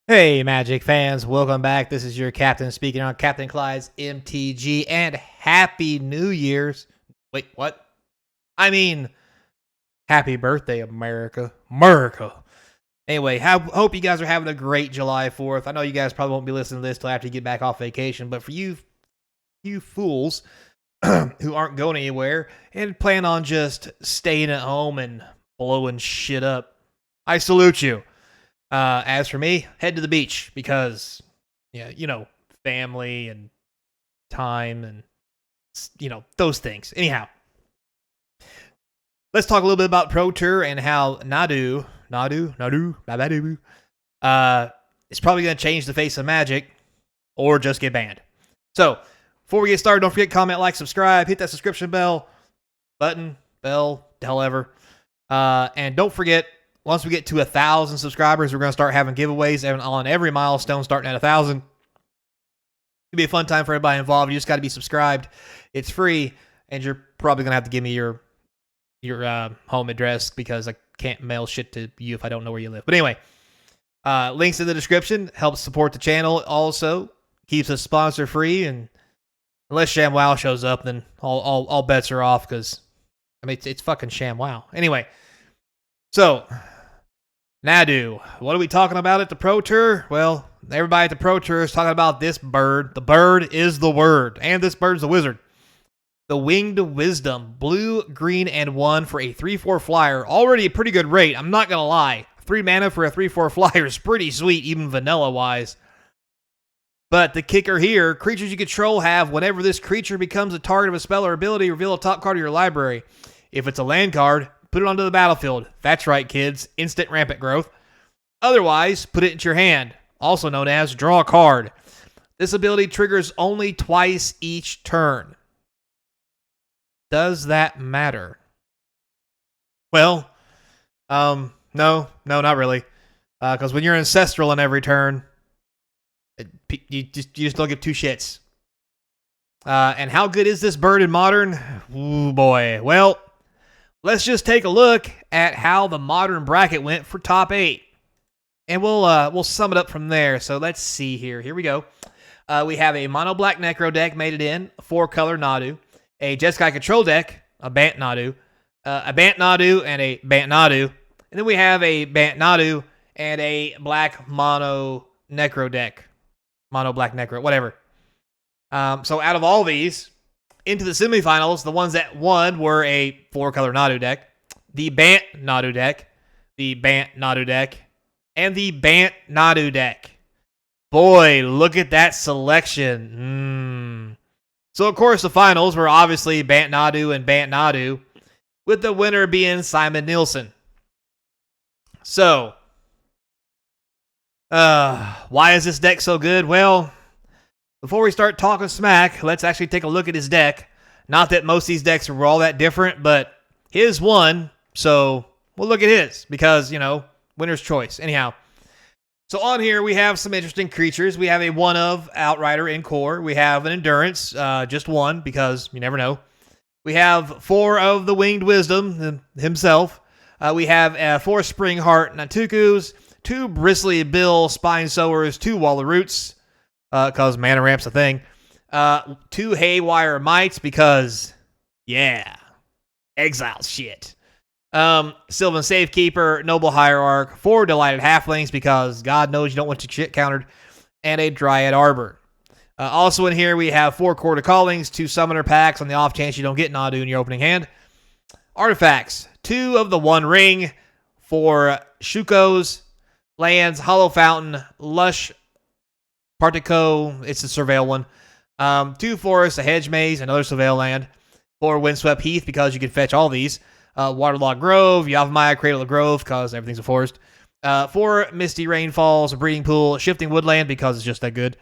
Hey, Magic fans, welcome back. This is your captain speaking on Capnclydes MTG, and Happy New Year's. Wait, what? I mean, Happy Birthday, America. America. Anyway, hope you guys are having a great July 4th. I know you guys probably won't be listening to this till after you get back off vacation, but for you fools who aren't going anywhere and plan on just staying at home and blowing shit up, I salute you. As for me, head to the beach because, yeah, family and time and, those things. Anyhow, let's talk a little bit about Pro Tour and how nadu, is probably going to change the face of Magic or just get banned. So, before we get started, don't forget, comment, like, subscribe, hit that subscription bell, hell ever. And don't forget, once we get to 1,000 subscribers, we're going to start having giveaways on every milestone starting at 1,000. It'll be a fun time for everybody involved. You just got to be subscribed. It's free, and you're probably going to have to give me your home address because I can't mail shit to you if I don't know where you live. But anyway, links in the description. Helps support the channel. Also, keeps us sponsor free, and unless ShamWow shows up, then all bets are off because, I mean, it's fucking ShamWow. Anyway, so nadu. What are we talking about at the Pro Tour? Well, everybody at the Pro Tour is talking about this bird. The bird is the word, and this bird's a wizard. The Winged Wisdom, blue, green, and 1 for a 3/4 flyer. Already a pretty good rate, I'm not going to lie. 3 mana for a 3/4 flyer is pretty sweet, even vanilla-wise. But the kicker here, creatures you control have, whenever this creature becomes a target of a spell or ability, reveal a top card of your library. If it's a land card, put it onto the battlefield. That's right, kids. Instant rampant growth. Otherwise, put it into your hand, also known as draw a card. This ability triggers only twice each turn. Does that matter? Well, no, not really. Because when you're ancestral in every turn, you just don't give two shits. And how good is this bird in Modern? Ooh, boy. Well, let's just take a look at how the Modern bracket went for top 8. And we'll sum it up from there. So let's see here. Here we go. We have a mono black Necro deck made it in, 4-color Nadu, a Jeskai control deck, a Bant Nadu, a Bant Nadu, and a Bant Nadu. And then we have a Bant Nadu and a black mono Necro deck. Mono black Necro, whatever. So out of all these, into the semifinals, the ones that won were a 4-color Nadu deck, the Bant Nadu deck, the Bant Nadu deck, and the Bant Nadu deck. Boy, look at that selection. So, of course, the finals were obviously Bant Nadu and Bant Nadu, with the winner being Simon Nielsen. So, why is this deck so good? Well, before we start talking smack, let's actually take a look at his deck. Not that most of these decks were all that different, but his won, so we'll look at his, because, winner's choice. Anyhow, so on here we have some interesting creatures. We have a 1-of Outrider in core. We have an Endurance, just 1, because you never know. We have 4 of the Winged Wisdom himself. We have 4 Spring Heart Natukus, 2 Bristly Bill Spine Sowers, 2 Wall of Roots, because mana ramp's a thing. 2 Haywire Mites, because, yeah, exile shit. Sylvan Safekeeper, Noble Hierarch, 4 Delighted Halflings, because God knows you don't want your shit countered, and a Dryad Arbor. Also in here, we have 4 Court of Callings, 2 Summoner Packs on the off chance you don't get Nadu in your opening hand. Artifacts, 2 of the One Ring, 4 Shukos, lands, Hollow Fountain, Lush, Partico, it's the Surveil one, 2 Forests, a Hedge Maze, another Surveil land, 4 Windswept Heath, because you can fetch all these, Waterlogged Grove, Yavimaya, Cradle of Grove, because everything's a forest, 4 Misty Rainfalls, a Breeding Pool, Shifting Woodland, because it's just that good,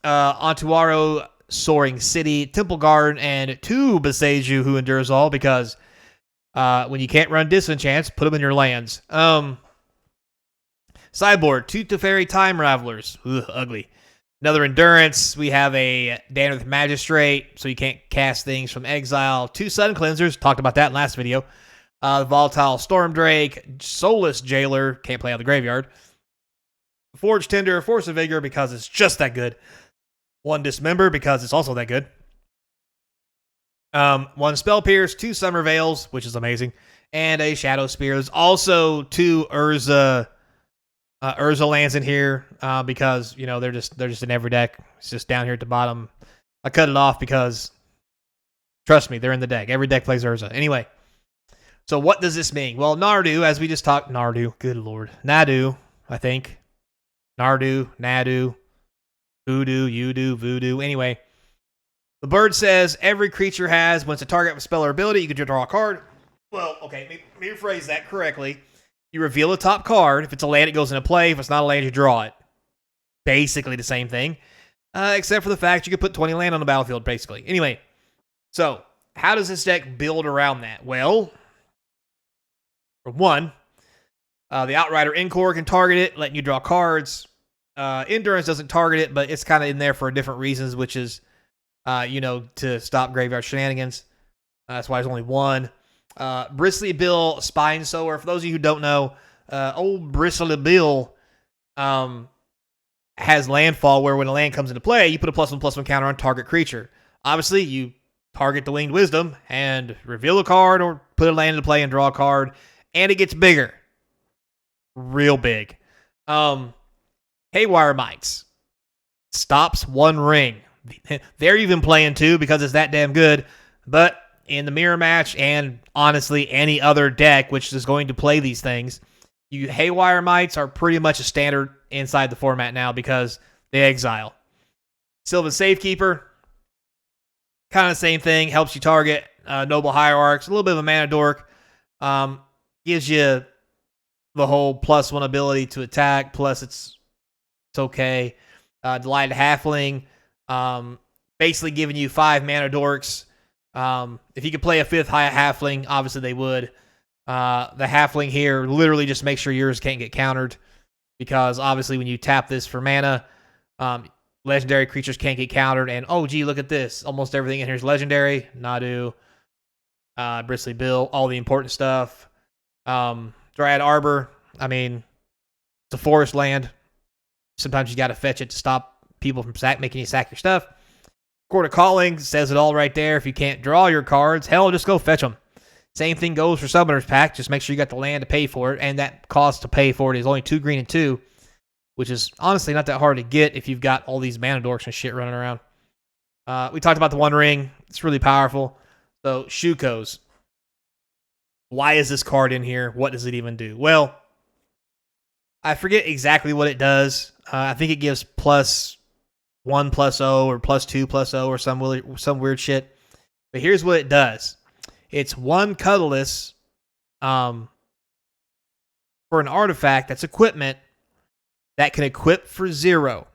Antuaro, Soaring City, Temple Garden, and 2 Beseju, Who Endures All, because when you can't run Disenchants, put them in your lands. Sideboard, 2 Teferi Time Ravelers, ugly. Another Endurance. We have a Dannerth Magistrate, so you can't cast things from exile. 2 Sun Cleansers, talked about that in last video. Volatile Stormdrake, Soulless Jailer, can't play out of the graveyard. Forge Tender, Force of Vigor because it's just that good. 1 Dismember because it's also that good. 1 Spell Pierce, 2 Summer Veils, which is amazing, and a Shadow Spear. There's also 2 Urza lands in here because they're just in every deck. It's just down here at the bottom. I cut it off because trust me, they're in the deck. Every deck plays Urza. Anyway, so what does this mean? Well, Nardu, as we just talked, good lord, Nadu, I think, Nardu, Nadu, Voodoo, Yudu, Voodoo. Anyway, the bird says every creature has, when it's a target with a spell or ability, you can draw a card. Well, okay, let me rephrase that correctly. You reveal the top card. If it's a land, it goes into play. If it's not a land, you draw it. Basically the same thing, except for the fact you could put 20 land on the battlefield, basically. Anyway, so how does this deck build around that? Well, for one, the Outrider Encore can target it, letting you draw cards. Endurance doesn't target it, but it's kind of in there for different reasons, which is, to stop graveyard shenanigans. That's why there's only 1. Bristly Bill Spine Sower. For those of you who don't know, old Bristly Bill has landfall where when a land comes into play, you put a +1/+1 counter on target creature. Obviously, you target the Winged Wisdom and reveal a card or put a land into play and draw a card, and it gets bigger. Real big. Haywire Mites. Stops 1 ring. They're even playing 2 because it's that damn good. But in the mirror match and honestly any other deck which is going to play these things, you Haywire Mites are pretty much a standard inside the format now because they exile. Sylvan Safekeeper, kind of the same thing. Helps you target Noble Hierarchs. A little bit of a mana dork. Gives you the whole +1 ability to attack. Plus it's okay. Delighted Halfling. Basically giving you 5 mana dorks. If you could play a 5th high Halfling, obviously they would. The Halfling here literally just makes sure yours can't get countered. Because obviously when you tap this for mana, legendary creatures can't get countered. And oh gee, look at this. Almost everything in here is legendary. Nadu, Bristly Bill, all the important stuff. Dryad Arbor, I mean, it's a forest land. Sometimes you got to fetch it to stop people from making you sack your stuff. Court of Calling says it all right there. If you can't draw your cards, hell, just go fetch them. Same thing goes for Summoner's Pact. Just make sure you got the land to pay for it, and that cost to pay for it is only 2 green and 2, which is honestly not that hard to get if you've got all these mana dorks and shit running around. We talked about the 1 ring. It's really powerful. So, Shukos. Why is this card in here? What does it even do? Well, I forget exactly what it does. I think it gives +1/+0 or +2/+0 or some weird shit. But here's what it does. It's 1 colorless for an artifact that's equipment that can equip for 0.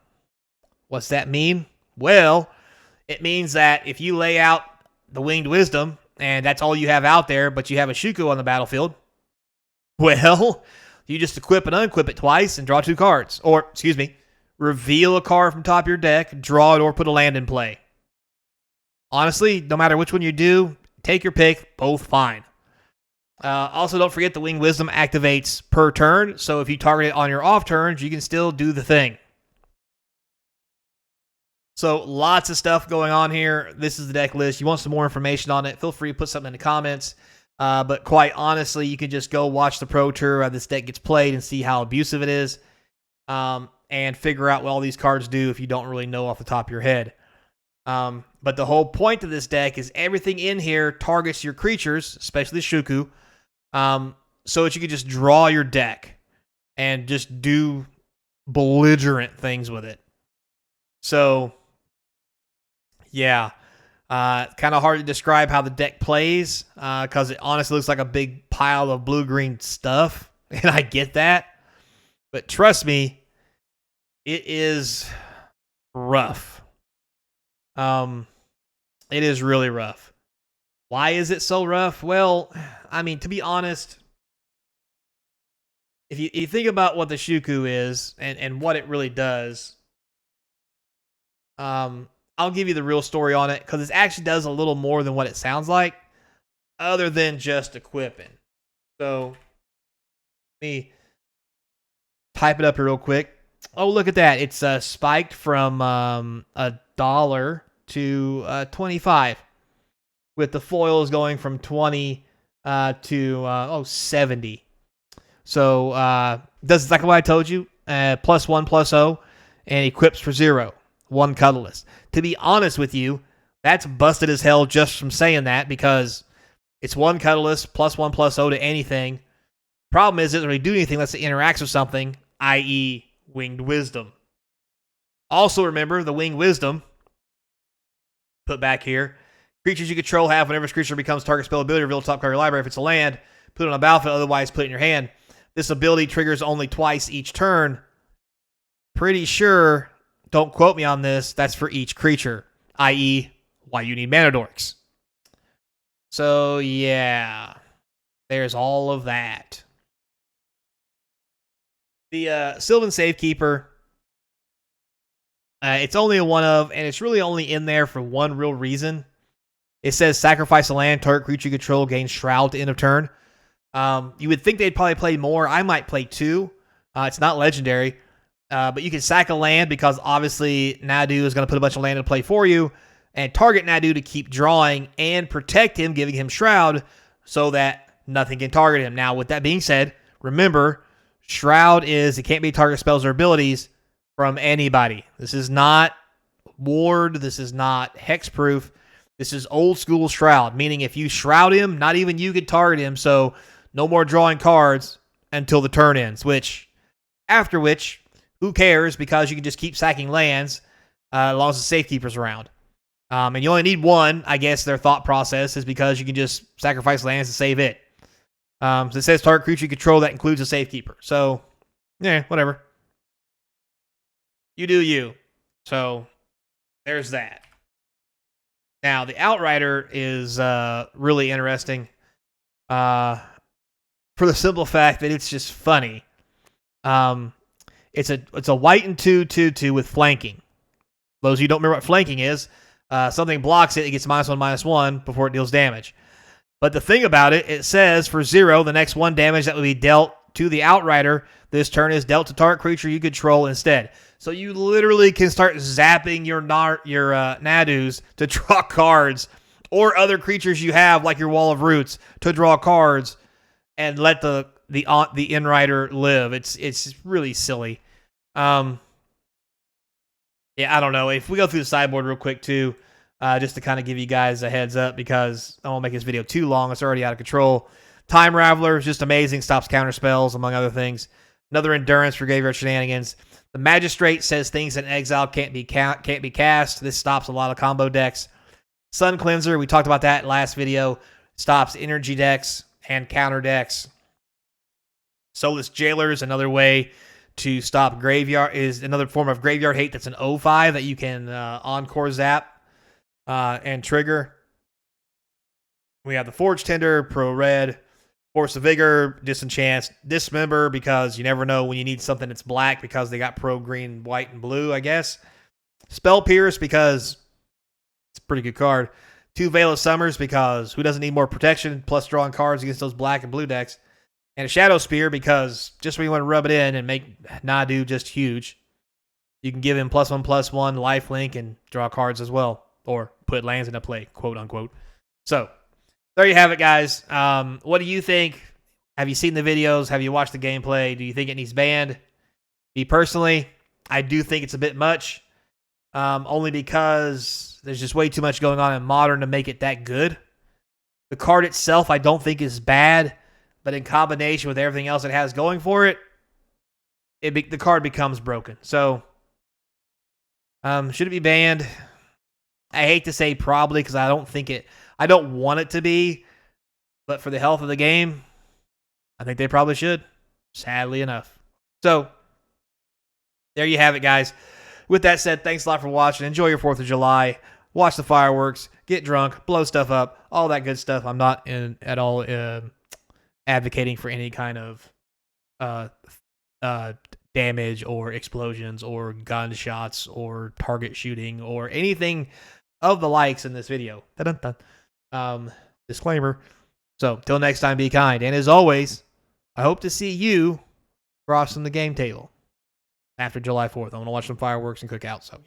What's that mean? Well, it means that if you lay out the Winged Wisdom and that's all you have out there, but you have a Shuko on the battlefield, well, you just equip and unequip it twice and draw 2 cards. Or, reveal a card from top of your deck, draw it, or put a land in play. Honestly, no matter which one you do, take your pick, both fine. Also, don't forget the Winged Wisdom activates per turn, so if you target it on your off turns, you can still do the thing. So, lots of stuff going on here. This is the deck list. You want some more information on it, feel free to put something in the comments. But quite honestly, you can just go watch the Pro Tour how this deck gets played and see how abusive it is. And figure out what all these cards do if you don't really know off the top of your head. But the whole point of this deck is everything in here targets your creatures, especially Shuku, so that you can just draw your deck and just do belligerent things with it. So, yeah. Kind of hard to describe how the deck plays because it honestly looks like a big pile of blue-green stuff, and I get that. But trust me, it is rough. It is really rough. Why is it so rough? Well, I mean, to be honest, if you think about what the Shuku is and what it really does, I'll give you the real story on it because it actually does a little more than what it sounds like, other than just equipping. So, let me type it up here real quick. Oh, look at that. It's spiked from $1 to 25, with the foils going from 20 to 70. So does exactly what I told you. +1 +0 and equips for 0. 1 colorless. To be honest with you, that's busted as hell just from saying that, because it's 1 colorless +1 +0 to anything. Problem is, it doesn't really do anything unless it interacts with something, i.e. Winged Wisdom. Also remember, the Winged Wisdom, put back here, creatures you control have whenever this creature becomes target spell ability, reveal top card of your library. If it's a land, put it on a battlefield, otherwise put it in your hand. This ability triggers only twice each turn. Pretty sure, don't quote me on this, that's for each creature, i.e. why you need mana dorks. So yeah, there's all of that. The Sylvan Safekeeper, it's only a one of, and it's really only in there for one real reason. It says sacrifice a land, target creature you control gains Shroud to end of turn. You would think they'd probably play more. I might play 2. It's not legendary. But you can sack a land because obviously Nadu is going to put a bunch of land into play for you, and target Nadu to keep drawing and protect him, giving him Shroud so that nothing can target him. Now, with that being said, remember, Shroud is, it can't be target spells or abilities from anybody. This is not Ward. This is not Hexproof. This is old school Shroud, meaning if you Shroud him, not even you can target him, so no more drawing cards until the turn ends, after which, who cares, because you can just keep sacking lands as long as the Safekeeper's around. And you only need 1, I guess their thought process is because you can just sacrifice lands to save it. So it says target creature you control that includes a Safekeeper. So, yeah, whatever. You do you. So, there's that. Now, the Outrider is really interesting for the simple fact that it's just funny. It's a white and 2/2/2 with flanking. Those of you who don't remember what flanking is, something blocks it, it gets -1/-1 before it deals damage. But the thing about it, it says for 0, the next 1 damage that will be dealt to the Outrider this turn is dealt to target creature you control instead. So you literally can start zapping your Nadus to draw cards, or other creatures you have, like your Wall of Roots, to draw cards and let the Inrider live. It's really silly. Yeah, I don't know. If we go through the sideboard real quick too, just to kind of give you guys a heads up, because I won't make this video too long. It's already out of control. Time Raveler is just amazing. Stops counter spells, among other things. Another Endurance for graveyard shenanigans. The Magistrate says things in exile can't be cast. This stops a lot of combo decks. Sun Cleanser, we talked about that last video. Stops energy decks and counter decks. Soulless Jailer is another way to stop graveyard, is another form of graveyard hate that's an 0/5 that you can encore zap and trigger. We have the Forge Tender, Pro Red, Force of Vigor, Disenchant, Dismember, because you never know when you need something that's black because they got Pro Green, White, and Blue, I guess. Spell Pierce, because it's a pretty good card. 2 Veil of Summers, because who doesn't need more protection, plus drawing cards against those black and blue decks. And a Shadow Spear, because just when you want to rub it in and make Nadu just huge, you can give him +1/+1 lifelink and draw cards as well, or put lands into play, quote unquote. So, there you have it, guys. What do you think? Have you seen the videos? Have you watched the gameplay? Do you think it needs banned? Me personally, I do think it's a bit much, only because there's just way too much going on in Modern to make it that good. The card itself I don't think is bad, but in combination with everything else it has going for it, the card becomes broken. So, should it be banned? I hate to say probably, because I don't want it to be, but for the health of the game, I think they probably should, sadly enough. So, there you have it, guys. With that said, thanks a lot for watching. Enjoy your 4th of July. Watch the fireworks. Get drunk. Blow stuff up. All that good stuff. I'm not at all advocating for any kind of damage or explosions or gunshots or target shooting or anything of the likes in this video. Disclaimer. So, till next time, be kind. And as always, I hope to see you crossing the game table. after July 4th. I want to watch some fireworks and cook out. So,